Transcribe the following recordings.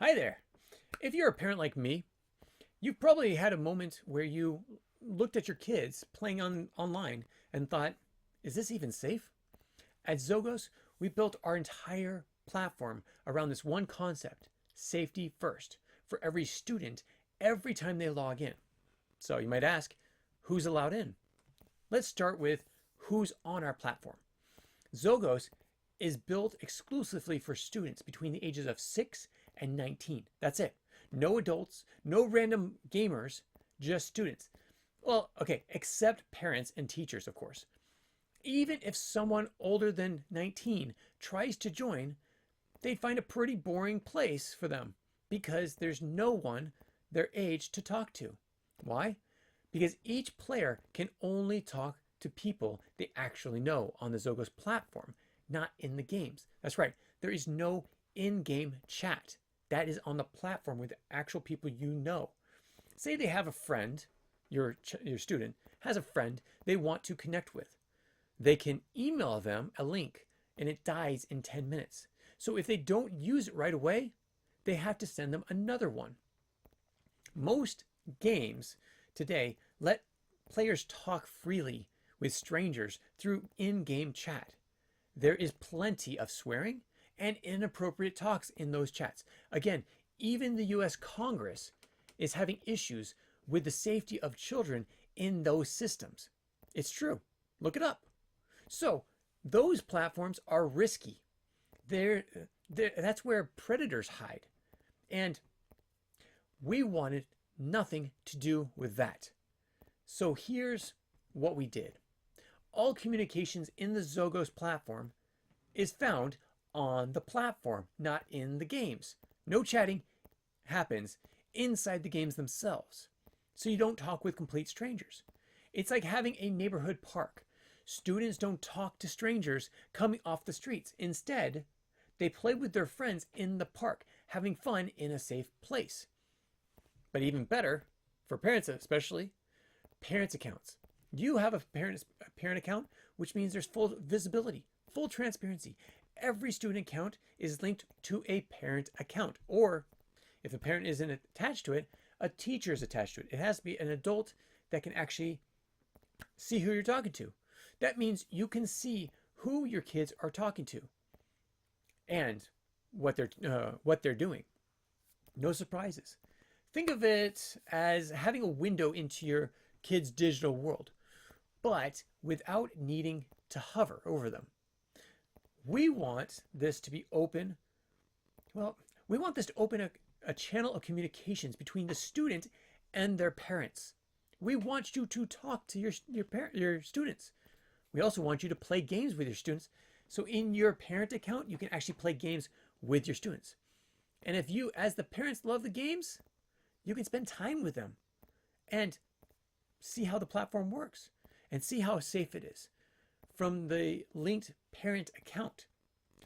Hi there. If you're a parent like me, you've probably had a moment where you looked at your kids playing online and thought, is this even safe? At Xogos, we built our entire platform around this one concept, safety first, for every student every time they log in. So you might ask, who's allowed in? Let's start with who's on our platform. Xogos is built exclusively for students between the ages of 6 and 19. That's it. No adults, no random gamers, just students. Well, okay, except parents and teachers, of course. Even if someone older than 19 tries to join, they'd find a pretty boring place for them because there's no one their age to talk to. Why? Because each player can only talk to people they actually know on the Xogos platform, not in the games. That's right, there is no in-game chat. That is on the platform with actual people you know. Say they have a friend, your student has a friend they want to connect with. They can email them a link and it dies in 10 minutes. So if they don't use it right away, they have to send them another one. Most games today let players talk freely with strangers through in-game chat. There is plenty of swearing and inappropriate talks in those chats. Again, even the US Congress is having issues with the safety of children in those systems. It's true. Look it up. So, those platforms are risky. That's where predators hide. And we wanted nothing to do with that. So here's what we did. All communications in the Xogos platform is found on the platform, not in the games. No chatting happens inside the games themselves. So you don't talk with complete strangers. It's like having a neighborhood park. Students don't talk to strangers coming off the streets. Instead, they play with their friends in the park, having fun in a safe place. But even better, for parents especially, parents' accounts. You have a parent account, which means there's full visibility, full transparency. Every student account is linked to a parent account, or if a parent isn't attached to it, a teacher is attached to it. It has to be an adult that can actually see who you're talking to. That means you can see who your kids are talking to and what they're doing. No surprises. Think of it as having a window into your kids' digital world, but without needing to hover over them. We want this to be open. Well, we want this to open a channel of communications between the student and their parents. We want you to talk to your students. We also want you to play games with your students. So in your parent account, you can actually play games with your students. And if you, as the parents, love the games, you can spend time with them and see how the platform works and see how safe it is from the linked parent account.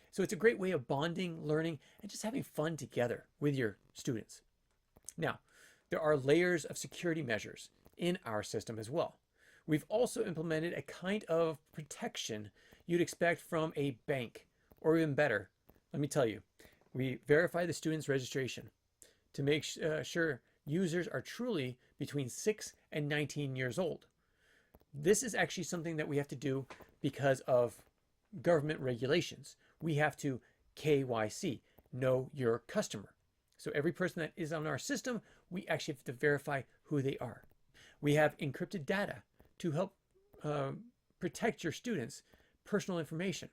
So it's a great way of bonding, learning, and just having fun together with your students. Now, there are layers of security measures in our system as well. We've also implemented a kind of protection you'd expect from a bank, or even better, let me tell you, we verify the student's registration to make sure users are truly between 6 and 19 years old. This is actually something that we have to do because of government regulations. We have to KYC, know your customer. So every person that is on our system, we actually have to verify who they are. We have encrypted data to help protect your students' personal information.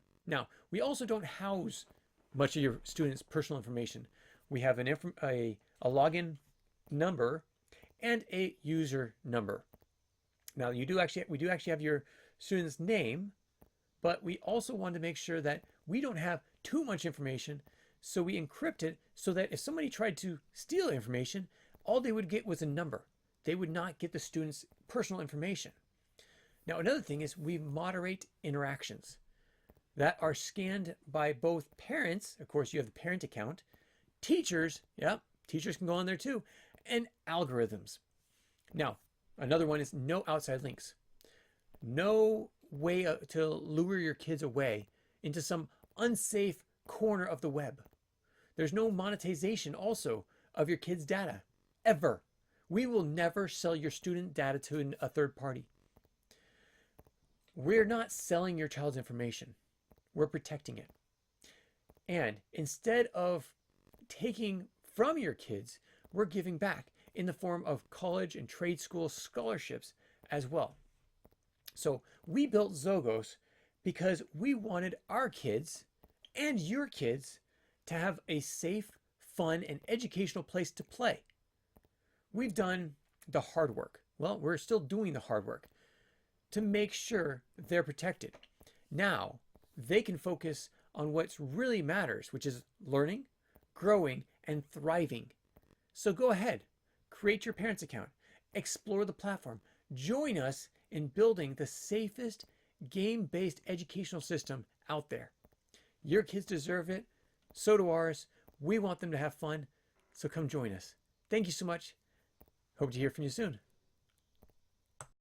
We also don't house much of your students' personal information. We have a login number and a user number. Now we do actually have your student's name, but we also want to make sure that we don't have too much information, so we encrypt it so that if somebody tried to steal information, all they would get was a number. They would not get the student's personal information. Now, another thing is we moderate interactions that are scanned by both parents. Of course, you have the parent account, teachers, yeah, teachers can go on there too, and algorithms. Now, another one is no outside links. No way to lure your kids away into some unsafe corner of the web. There's no monetization also of your kids' data, ever. We will never sell your student data to a third party. We're not selling your child's information. We're protecting it. And instead of taking from your kids, we're giving back in the form of college and trade school scholarships as well. So we built Xogos because we wanted our kids and your kids to have a safe, fun, and educational place to play. We've done the hard work. Well, we're still doing the hard work to make sure they're protected. Now, they can focus on what really matters, which is learning, growing, and thriving. So go ahead, create your parents' account, explore the platform, join us in building the safest game-based educational system out there. Your kids deserve it, so do ours. We want them to have fun, so come join us. Thank you so much. Hope to hear from you soon.